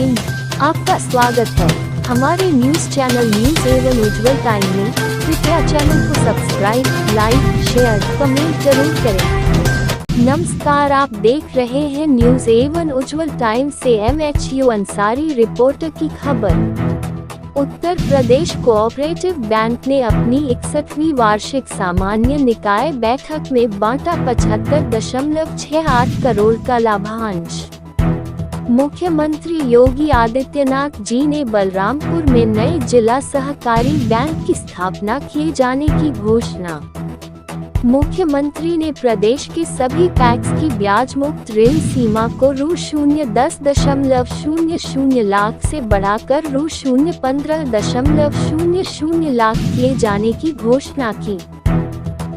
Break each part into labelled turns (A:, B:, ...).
A: हिंद, आपका स्वागत है हमारे न्यूज चैनल न्यूज एवन उज्ज्वल टाइम में। कृपया चैनल को सब्सक्राइब, लाइक, शेयर, कमेंट जरूर करें। नमस्कार, आप देख रहे हैं न्यूज एवन उज्ज्वल टाइम से MHU अंसारी रिपोर्टर की खबर। उत्तर प्रदेश कोऑपरेटिव बैंक ने अपनी 61वीं वार्षिक सामान्य निकाय बैठक में बांटा 75.68 करोड़ का लाभांश। मुख्यमंत्री योगी आदित्यनाथ जी ने बलरामपुर में नए जिला सहकारी बैंक की स्थापना किए जाने की घोषणा। मुख्यमंत्री ने प्रदेश के सभी पैक्स की ब्याज मुक्त ऋण सीमा को ₹0.00 लाख से बढ़ाकर ₹15.00 लाख किए जाने की घोषणा की।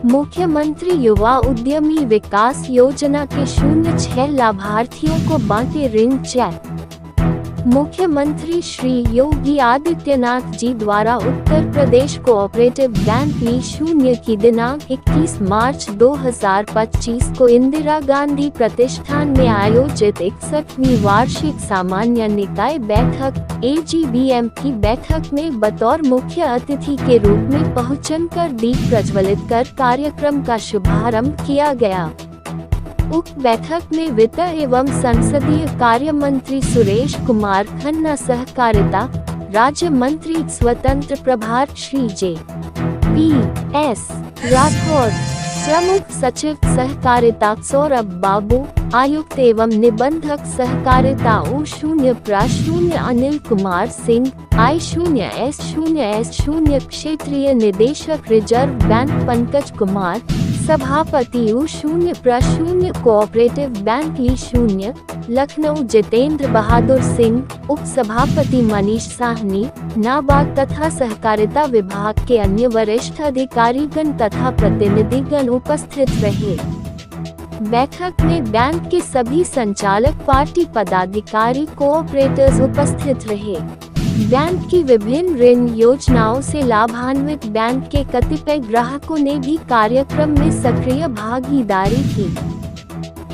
A: मुख्यमंत्री युवा उद्यमी विकास योजना के 06 लाभार्थियों को बांटे ऋण चेक। मुख्यमंत्री श्री योगी आदित्यनाथ जी द्वारा उत्तर प्रदेश कोऑपरेटिव बैंक ली की दिनांक 21 मार्च 2025 को इंदिरा गांधी प्रतिष्ठान में आयोजित 61वीं वार्षिक सामान्य निकाय बैठक AGBM की बैठक में बतौर मुख्य अतिथि के रूप में पहुंचकर दीप प्रज्वलित कर कार्यक्रम का शुभारंभ किया गया। उक्त बैठक में वित्त एवं संसदीय कार्य मंत्री सुरेश कुमार खन्ना, सहकारिता राज्य मंत्री स्वतंत्र प्रभार श्री J.P.S. राठौर, प्रमुख सचिव सहकारिता सौरभ बाबू, आयुक्त एवं निबंधक सहकारिता U0 अनिल कुमार सिंह, I0S0 क्षेत्रीय निदेशक रिजर्व बैंक पंकज कुमार, सभापति U0 कोऑपरेटिव बैंक ली लखनऊ जितेंद्र बहादुर सिंह, उप सभापति मनीष साहनी, नाबार्ड तथा सहकारिता विभाग के अन्य वरिष्ठ अधिकारीगण तथा प्रतिनिधिगण उपस्थित रहे। बैठक में बैंक के सभी संचालक, पार्टी पदाधिकारी, कोऑपरेटर्स उपस्थित रहे। बैंक की विभिन्न ऋण योजनाओं से लाभान्वित बैंक के कतिपय ग्राहकों ने भी कार्यक्रम में सक्रिय भागीदारी की।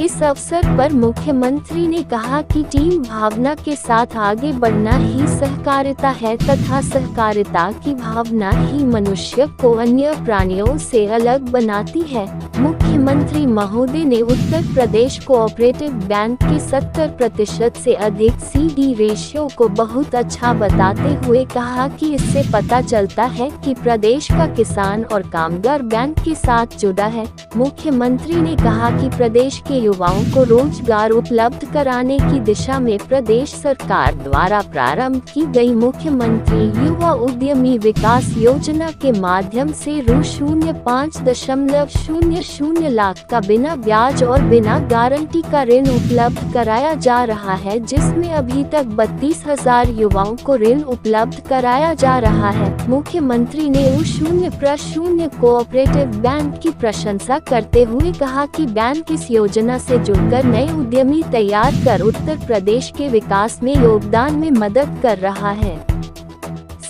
A: इस अवसर पर मुख्यमंत्री ने कहा कि टीम भावना के साथ आगे बढ़ना ही सहकारिता है तथा सहकारिता की भावना ही मनुष्य को अन्य प्राणियों से अलग बनाती है। मुख्यमंत्री महोदय ने उत्तर प्रदेश कोऑपरेटिव बैंक के 70% से अधिक CD रेशियो को बहुत अच्छा बताते हुए कहा कि इससे पता चलता है कि प्रदेश का किसान और कामगार बैंक के साथ जुड़ा है। मुख्यमंत्री ने कहा कि प्रदेश के युवाओं को रोजगार उपलब्ध कराने की दिशा में प्रदेश सरकार द्वारा प्रारंभ की गई मुख्यमंत्री युवा उद्यमी विकास योजना के माध्यम से ₹0.500 लाख का बिना ब्याज और बिना गारंटी का ऋण उपलब्ध कराया जा रहा है, जिसमें अभी तक 32,000 युवाओं को ऋण उपलब्ध कराया जा रहा है। मुख्यमंत्री ने U0 कोऑपरेटिव बैंक की प्रशंसा करते हुए कहा कि बैंक इस योजना से जुड़कर नए उद्यमी तैयार कर उत्तर प्रदेश के विकास में योगदान में मदद कर रहा है।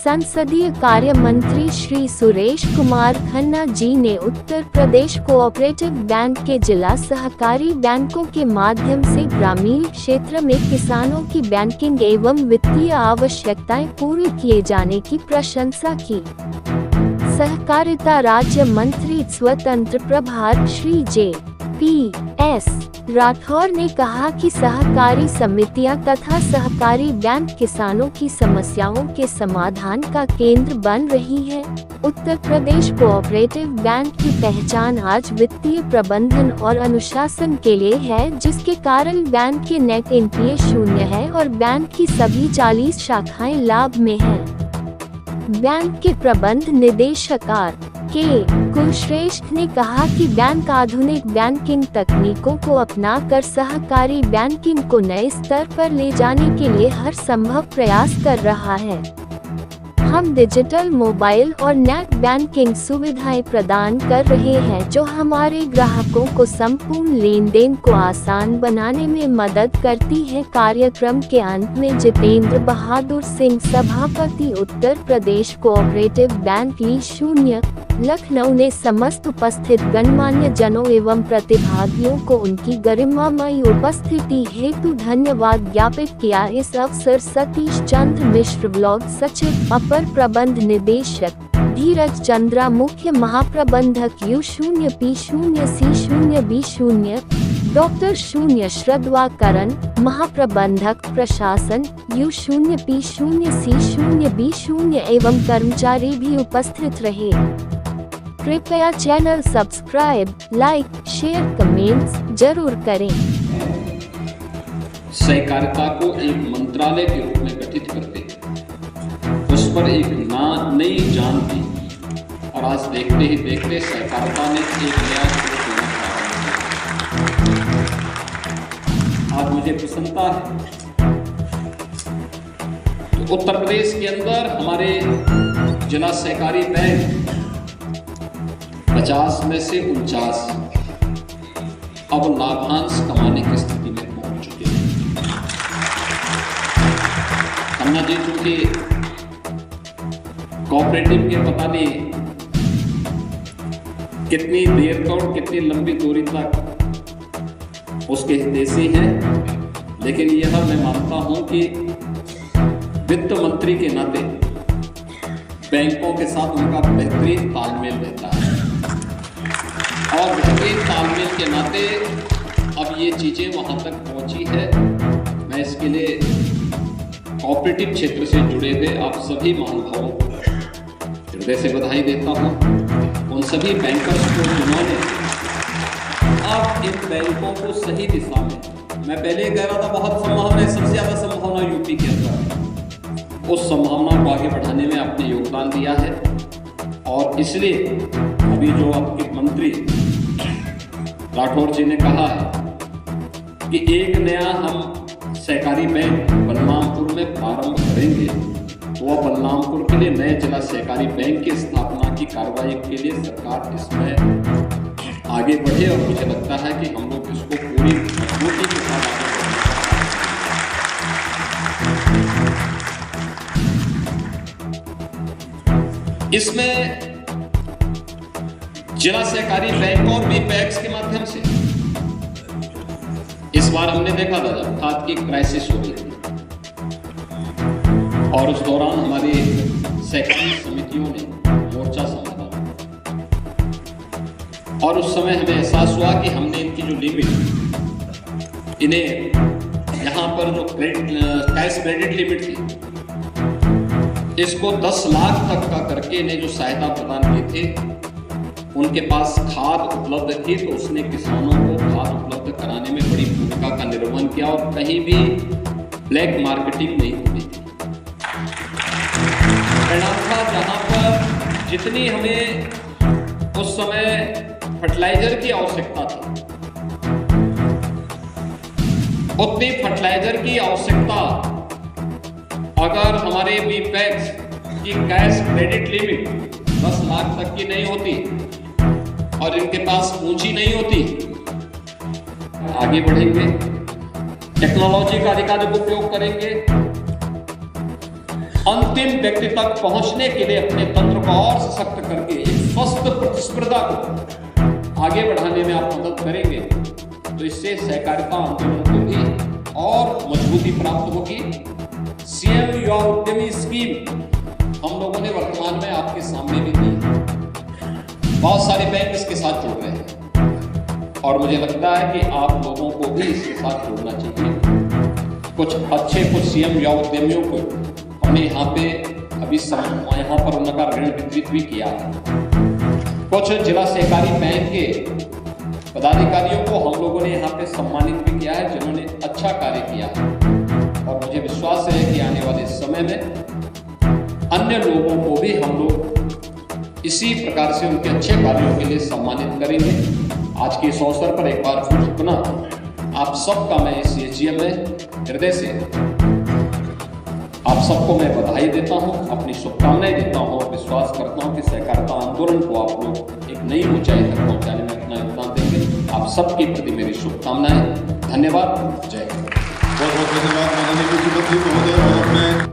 A: संसदीय कार्य मंत्री श्री सुरेश कुमार खन्ना जी ने उत्तर प्रदेश कोऑपरेटिव बैंक के जिला सहकारी बैंकों के माध्यम से ग्रामीण क्षेत्र में किसानों की बैंकिंग एवं वित्तीय आवश्यकताएं पूरी किए जाने की प्रशंसा की। सहकारिता राज्य मंत्री स्वतंत्र प्रभार श्री J.P.S. राठौर ने कहा कि सहकारी समितियां तथा सहकारी बैंक किसानों की समस्याओं के समाधान का केंद्र बन रही है। उत्तर प्रदेश कोऑपरेटिव बैंक की पहचान आज वित्तीय प्रबंधन और अनुशासन के लिए है, जिसके कारण बैंक के नेट NPA 0 है और बैंक की सभी 40 शाखाएं लाभ में हैं। बैंक के प्रबंध निदेशक R.K. कुलश्रेष्ठ ने कहा कि बैंक आधुनिक बैंकिंग तकनीकों को अपनाकर सहकारी बैंकिंग को नए स्तर पर ले जाने के लिए हर संभव प्रयास कर रहा है। हम डिजिटल मोबाइल और नेट बैंकिंग सुविधाएं प्रदान कर रहे हैं जो हमारे ग्राहकों को संपूर्ण लेन देन को आसान बनाने में मदद करती है। कार्यक्रम के अंत में जितेंद्र बहादुर सिंह, सभापति उत्तर प्रदेश कोऑपरेटिव बैंक ली-0 लखनऊ ने समस्त उपस्थित गणमान्य जनों एवं प्रतिभागियों को उनकी गरिमामयी उपस्थिति हेतु धन्यवाद ज्ञापित किया। इस अवसर सतीश चंद्र मिश्र, ब्लॉक सचिव, अपर प्रबंध निदेशक धीरज चंद्रा, मुख्य महाप्रबंधक U0 P0 C0 B0, doctor 0 श्रद्धा करण, महाप्रबंधक प्रशासन U0 P0 C0 B0 एवं कर्मचारी भी उपस्थित रहे। कृपया channel subscribe, like, share, comments जरूर करें।
B: सहकारिता को एक मंत्रालय के रूप में गठित करते उस पर एक नई जान दी और आज देखते ही देखते सहकारिता ने एक नया स्वरूप लेना प्रारंभ किया। आज मुझे प्रसन्नता है तो उत्तर प्रदेश के अंदर हमारे जिला सहकारी बैंक 50 में से 49 अब लाभांश कमाने की स्थिति में पहुंच चुके हैं। खन्ना जी चूंकि कोऑपरेटिव के पता नहीं कितनी देर तक और कितनी लंबी दूरी तक उसके हितैषी हैं, लेकिन यह मैं मानता हूं कि वित्त मंत्री के नाते बैंकों के साथ उनका बेहतरीन तालमेल रहता है और बेहतरीन तालमेल के नाते अब ये चीज़ें वहाँ तक पहुँची है। मैं इसके लिए कोऑपरेटिव क्षेत्र से जुड़े हुए आप सभी महानुभावों को हृदय से बधाई देता हूँ। उन सभी बैंकर्स को जिन्होंने अब इन बैंकों को सही दिशा में, मैं पहले कह रहा था बहुत संभावना है, सबसे ज़्यादा संभावना यूपी के अंदर, उस संभावना को आगे बढ़ाने में आपने योगदान दिया है। और इसलिए अभी जो आपके मंत्री राठौर जी ने कहा है कि एक नया हम सहकारी बैंक बलरामपुर में प्रारंभ करेंगे, तो वह बलरामपुर के लिए नए जिला सहकारी बैंक की स्थापना की कार्रवाई के लिए सरकार इसमें आगे बढ़े और मुझे लगता है कि हम लोग इसको पूरी मजबूती के साथ आगे बढ़ेंगे। इसमें जिला सहकारी बैंक और बीपैक्स के माध्यम से इस बार हमने देखा था जब खाद की क्राइसिस हो रही थी और उस दौरान हमारी सहकारी समितियों ने मोर्चा संभाला और उस समय हमें एहसास हुआ कि हमने इनकी जो लिमिट, इन्हें यहाँ पर जो कैश क्रेडिट लिमिट थी, इसको 10 लाख तक का करके इन्हें जो सहायता प्रदान की थी, उनके पास खाद उपलब्ध थी तो उसने किसानों को खाद उपलब्ध कराने में बड़ी भूमिका का निर्वहन किया और कहीं भी ब्लैक मार्केटिंग नहीं होती थी। परिणाम था जहाँ पर जितनी हमें उस समय फर्टिलाइजर की आवश्यकता थी, उतनी फर्टिलाइजर की आवश्यकता अगर हमारे बीपैक्स की कैश क्रेडिट लिमिट 10 लाख तक की नहीं होती और इनके पास पूंजी नहीं होती, आगे बढ़ेंगे, टेक्नोलॉजी का अधिकाधिक उपयोग करेंगे, अंतिम व्यक्ति तक पहुंचने के लिए अपने तंत्र को और सशक्त करके एक स्वस्थ प्रतिस्पर्धा को आगे बढ़ाने में आप मदद करेंगे, तो इससे सहकारिता आंदोलन को भी और मजबूती प्राप्त होगी। सीएम युवा उद्यमी स्कीम हम लोगों ने वर्तमान में आपके सामने भी दी, बहुत सारे बैंक इसके साथ जुड़ रहे हैं और मुझे लगता है कि आप लोगों को भी इसके साथ जुड़ना चाहिए। कुछ अच्छे कुछ सीएम युवा उद्यमियों को हमने यहाँ पे अभी यहाँ पर उनका ऋण वितरित भी किया है। कुछ जिला सहकारी बैंक के पदाधिकारियों को हम लोगों ने यहाँ पे सम्मानित भी किया है जिन्होंने अच्छा कार्य किया है और मुझे विश्वास है कि आने वाले समय में अन्य लोगों को भी हम लोग इसी प्रकार से उनके अच्छे कार्यों के लिए सम्मानित करेंगे। आज के इस अवसर पर एक बार फिर पुनः आप सबका मैं इस एजीएम में हृदय से आप सबको मैं बधाई देता हूं, अपनी शुभकामनाएं देता हूं और विश्वास करता हूं कि सहकारिता आंदोलन को आप लोग एक नई ऊंचाई तक पहुंचाने में अपना योगदान देंगे। आप सबके प्रति मेरी शुभकामनाएं। धन्यवाद। जय हिंद।
C: बहुत बहुत धन्यवाद माननीय मुख्यमंत्री महोदय। और मैं